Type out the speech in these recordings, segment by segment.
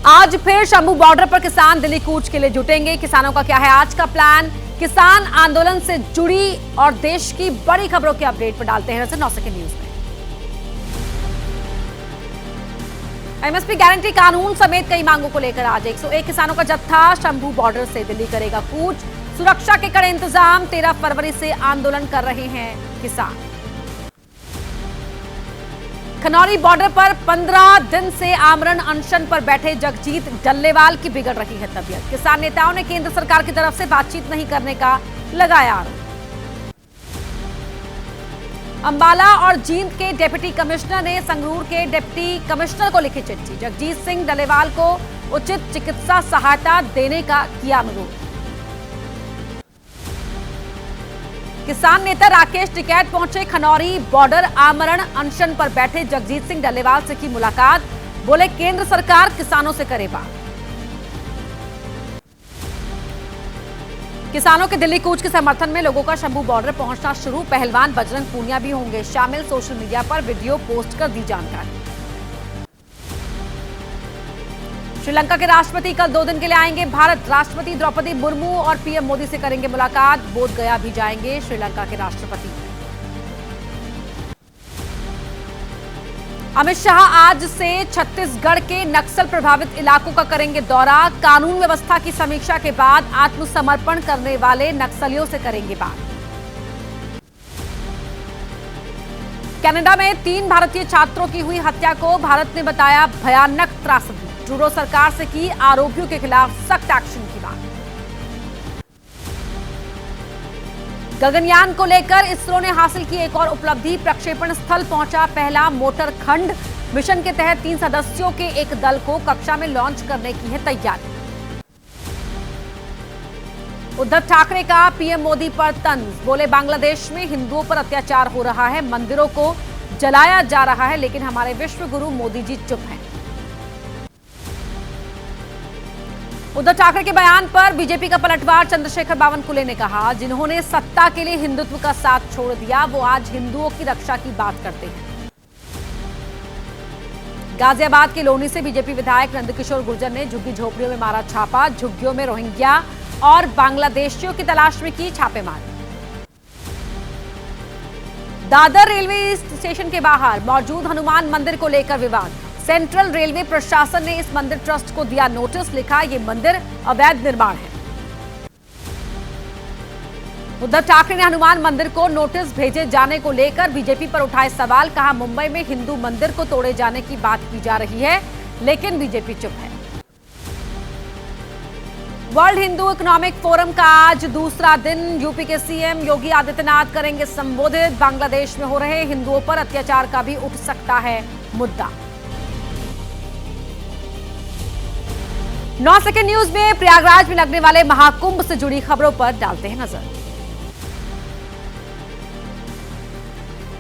आज फिर शंभू बॉर्डर पर किसान दिल्ली कूच के लिए जुटेंगे। किसानों का क्या है आज का प्लान? किसान आंदोलन से जुड़ी और देश की बड़ी खबरों के अपडेट पर डालते हैं नजर 9 सेकंड न्यूज में। एमएसपी गारंटी कानून समेत कई मांगों को लेकर आज 101 किसानों का जत्था शंभू बॉर्डर से दिल्ली करेगा कूच। सुरक्षा के कड़े इंतजाम, 13 फरवरी से आंदोलन कर रहे हैं किसान। खनौरी बॉर्डर पर 15 दिन से आमरण अनशन पर बैठे जगजीत डल्लेवाल की बिगड़ रही है तबीयत। किसान नेताओं ने केंद्र सरकार की तरफ से बातचीत नहीं करने का लगाया आरोप। अंबाला और जींद के डिप्टी कमिश्नर ने संगरूर के डिप्टी कमिश्नर को लिखी चिट्ठी। जगजीत सिंह डल्लेवाल को उचित चिकित्सा सहायता देने का किया अनुरोध। किसान नेता राकेश टिकैत पहुंचे खनौरी बॉर्डर। आमरण अनशन पर बैठे जगजीत सिंह डल्लेवाल से की मुलाकात। बोले केंद्र सरकार किसानों से करे बात। किसानों के दिल्ली कूच के समर्थन में लोगों का शंभू बॉर्डर पहुंचना शुरू। पहलवान बजरंग पूनिया भी होंगे शामिल। सोशल मीडिया पर वीडियो पोस्ट कर दी जानकारी। श्रीलंका के राष्ट्रपति कल 2 दिन के लिए आएंगे भारत। राष्ट्रपति द्रौपदी मुर्मू और पीएम मोदी से करेंगे मुलाकात। बोध गया भी जाएंगे श्रीलंका के राष्ट्रपति। अमित शाह आज से छत्तीसगढ़ के नक्सल प्रभावित इलाकों का करेंगे दौरा। कानून व्यवस्था की समीक्षा के बाद आत्मसमर्पण करने वाले नक्सलियों से करेंगे बात। कनाडा में 3 भारतीय छात्रों की हुई हत्या को भारत ने बताया भयानक त्रासदी। ट्रूडो सरकार से की आरोपियों के खिलाफ सख्त एक्शन की मांग। गगनयान को लेकर इसरो ने हासिल की एक और उपलब्धि। प्रक्षेपण स्थल पहुंचा पहला मोटर खंड। मिशन के तहत 3 सदस्यों के एक दल को कक्षा में लॉन्च करने की है तैयारी। उद्धव ठाकरे का पीएम मोदी पर तंज। बोले बांग्लादेश में हिंदुओं पर अत्याचार हो रहा है, मंदिरों को जलाया जा रहा है, लेकिन हमारे विश्व गुरु मोदी जी चुप हैं। उद्धव ठाकरे के बयान पर बीजेपी का पलटवार। चंद्रशेखर बावनकुले ने कहा जिन्होंने सत्ता के लिए हिंदुत्व का साथ छोड़ दिया वो आज हिंदुओं की रक्षा की बात करते हैं। गाजियाबाद के लोनी से बीजेपी विधायक नंदकिशोर गुर्जर ने झुग्गी झोपड़ियों में मारा छापा। झुग्गियों में रोहिंग्या और बांग्लादेशियों की तलाश में की छापेमारी। दादर रेलवे स्टेशन के बाहर मौजूद हनुमान मंदिर को लेकर विवाद। सेंट्रल रेलवे प्रशासन ने इस मंदिर ट्रस्ट को दिया नोटिस। लिखा ये मंदिर अवैध निर्माण है। उद्धव ठाकरे ने हनुमान मंदिर को नोटिस भेजे जाने को लेकर बीजेपी पर उठाए सवाल। कहा मुंबई में हिंदू मंदिर को तोड़े जाने की बात की जा रही है, लेकिन बीजेपी चुप है। वर्ल्ड हिंदू इकोनॉमिक फोरम का आज दूसरा दिन। यूपी के सीएम योगी आदित्यनाथ करेंगे संबोधित। बांग्लादेश में हो रहे हिंदुओं पर अत्याचार का भी उठ सकता है मुद्दा। 9 सेकंड न्यूज में प्रयागराज में लगने वाले महाकुंभ से जुड़ी खबरों पर डालते हैं नजर।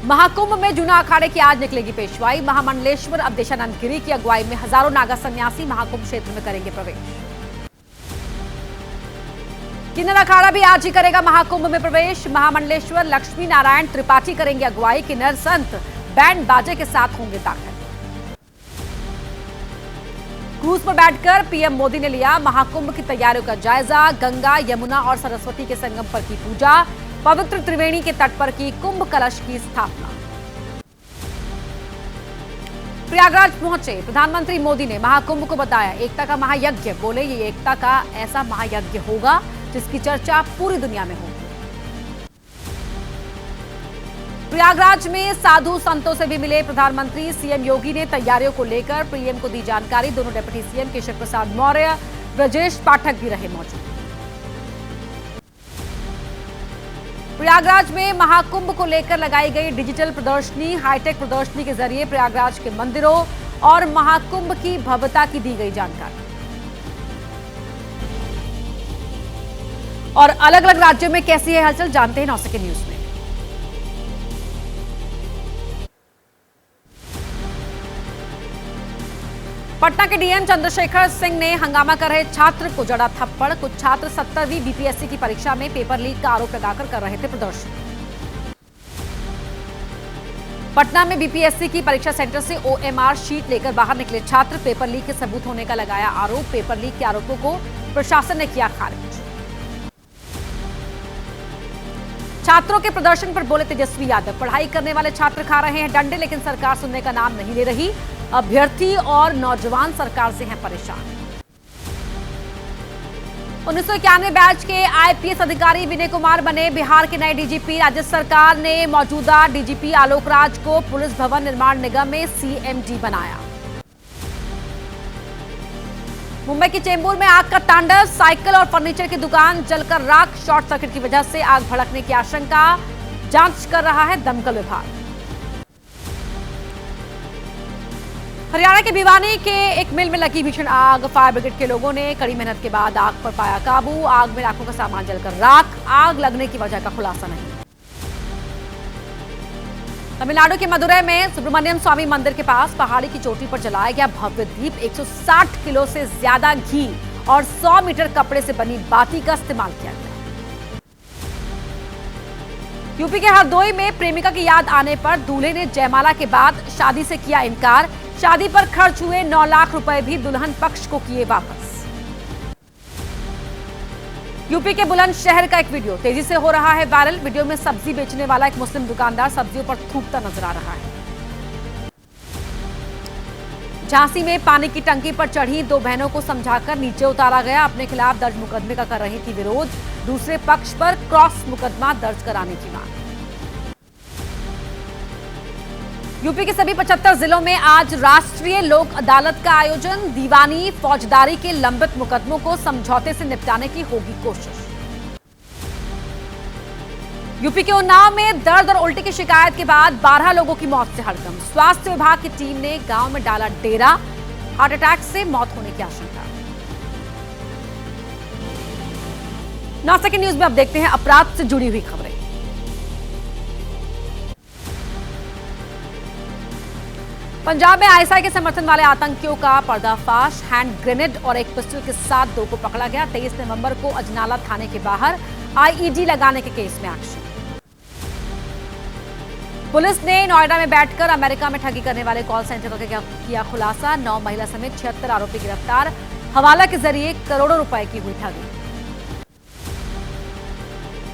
महाकुंभ में जूना अखाड़े की आज निकलेगी पेशवाई। महामंडलेश्वर अवधेशानंद गिरी की अगुवाई में हजारों नागा सन्यासी महाकुंभ क्षेत्र में करेंगे प्रवेश। किन्नर अखाड़ा भी आज ही करेगा महाकुंभ में प्रवेश। महामंडलेश्वर लक्ष्मी नारायण त्रिपाठी करेंगे अगुवाई। किन्नर संत बैंड बाजे के साथ होंगे दाखिल। क्रूज पर बैठकर पीएम मोदी ने लिया महाकुंभ की तैयारियों का जायजा। गंगा, यमुना और सरस्वती के संगम पर की पूजा। पवित्र त्रिवेणी के तट पर की कुंभ कलश की स्थापना। प्रयागराज पहुंचे प्रधानमंत्री मोदी ने महाकुंभ को बताया एकता का महायज्ञ। बोले ये एकता का ऐसा महायज्ञ होगा जिसकी चर्चा पूरी दुनिया में होगी। प्रयागराज में साधु संतों से भी मिले प्रधानमंत्री। सीएम योगी ने तैयारियों को लेकर पीएम को दी जानकारी। दोनों डिप्टी सीएम केशव प्रसाद मौर्य, ब्रजेश पाठक भी रहे मौजूद। प्रयागराज में महाकुंभ को लेकर लगाई गई डिजिटल प्रदर्शनी। हाईटेक प्रदर्शनी के जरिए प्रयागराज के मंदिरों और महाकुंभ की भव्यता की दी गई जानकारी। और अलग अलग राज्यों में कैसी है हलचल जानते हैं 9 सेकंड न्यूज में। पटना के डीएम चंद्रशेखर सिंह ने हंगामा कर रहे छात्र को जड़ा थप्पड़। कुछ छात्र 70वीं बीपीएससी की परीक्षा में पेपर लीक का आरोप लगाकर कर रहे थे प्रदर्शन। पटना में बीपीएससी की परीक्षा सेंटर से ओएमआर शीट लेकर बाहर निकले छात्र, पेपर लीक के सबूत होने का लगाया आरोप। पेपर लीक के आरोपों को प्रशासन ने किया खारिज। छात्रों के प्रदर्शन पर बोले तेजस्वी यादव, पढ़ाई करने वाले छात्र खा रहे हैं डंडे, लेकिन सरकार सुनने का नाम नहीं ले रही। अभ्यर्थी और नौजवान सरकार से हैं परेशान। 1991 बैच के आईपीएस अधिकारी विनय कुमार बने बिहार के नए डीजीपी। राज्य सरकार ने मौजूदा डीजीपी आलोक राज को पुलिस भवन निर्माण निगम में सीएमडी बनाया। मुंबई के चेंबूर में आग का तांडव, साइकिल और फर्नीचर की दुकान जलकर राख। शॉर्ट सर्किट की वजह से आग भड़कने की आशंका, जांच कर रहा है दमकल विभाग। हरियाणा के भिवानी के एक मिल में लगी भीषण आग, फायर ब्रिगेड के लोगों ने कड़ी मेहनत के बाद आग पर पाया काबू। आग में लाखों का सामान जलकर राख, आग लगने की वजह का खुलासा नहीं। तमिलनाडु के मदुरै में सुब्रमण्यम स्वामी मंदिर के पास पहाड़ी की चोटी पर जलाया गया भव्य दीप। 160 किलो से ज्यादा घी और 100 मीटर कपड़े से बनी बाती का इस्तेमाल किया गया। यूपी के हरदोई में प्रेमिका की याद आने पर दूल्हे ने जयमाला के बाद शादी से किया इनकार। शादी पर खर्च हुए 9 लाख रुपए भी दुल्हन पक्ष को किए वापस। यूपी के बुलंदशहर का एक वीडियो तेजी से हो रहा है वायरल। वीडियो में सब्जी बेचने वाला एक मुस्लिम दुकानदार सब्जियों पर थूकता नजर आ रहा है। झांसी में पानी की टंकी पर चढ़ी 2 बहनों को समझाकर नीचे उतारा गया। अपने खिलाफ दर्ज मुकदमे का कर रही थी विरोध, दूसरे पक्ष पर क्रॉस मुकदमा दर्ज कराने की मांग। यूपी के सभी 75 जिलों में आज राष्ट्रीय लोक अदालत का आयोजन। दीवानी फौजदारी के लंबित मुकदमों को समझौते से निपटाने की होगी कोशिश। यूपी के उन्नाव में दर्द और उल्टी की शिकायत के बाद 12 लोगों की मौत से हड़कंप। स्वास्थ्य विभाग की टीम ने गांव में डाला डेरा, हार्ट अटैक से मौत होने की आशंका। 9 सेकंड न्यूज में अब देखते हैं अपराध से जुड़ी हुई खबरें। पंजाब में आईएसआई के समर्थन वाले आतंकियों का पर्दाफाश। हैंड ग्रेनेड और एक पिस्टल के साथ 2 को पकड़ा गया। 23 नवंबर को अजनाला थाने के बाहर आईईडी लगाने के केस में एक्शन। पुलिस ने नोएडा में बैठकर अमेरिका में ठगी करने वाले कॉल सेंटर का किया खुलासा। 9 महिला समेत 76 आरोपी गिरफ्तार। हवाला के जरिए करोड़ों रुपए की हुई ठगी।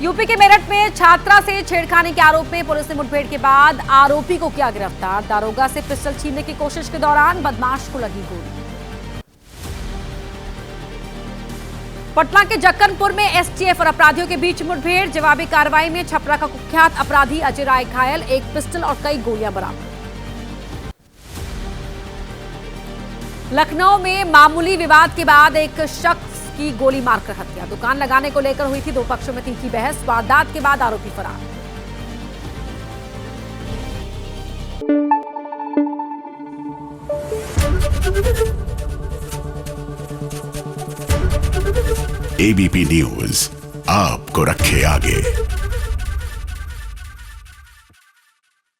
यूपी के मेरठ में छात्रा से छेड़खानी के आरोप में पुलिस ने मुठभेड़ के बाद आरोपी को किया गिरफ्तार। दारोगा से पिस्टल छीनने की कोशिश के दौरान बदमाश को लगी गोली। पटना के जक्कनपुर में एसटीएफ और अपराधियों के बीच मुठभेड़। जवाबी कार्रवाई में छपरा का कुख्यात अपराधी अजय राय घायल, एक पिस्टल और कई गोलियां बरामद। लखनऊ में मामूली विवाद के बाद एक शख्स की गोली मारकर हत्या। दुकान लगाने को लेकर हुई थी 2 पक्षों में तीखी बहस। वारदात के बाद आरोपी फरार। एबीपी न्यूज आपको रखे आगे।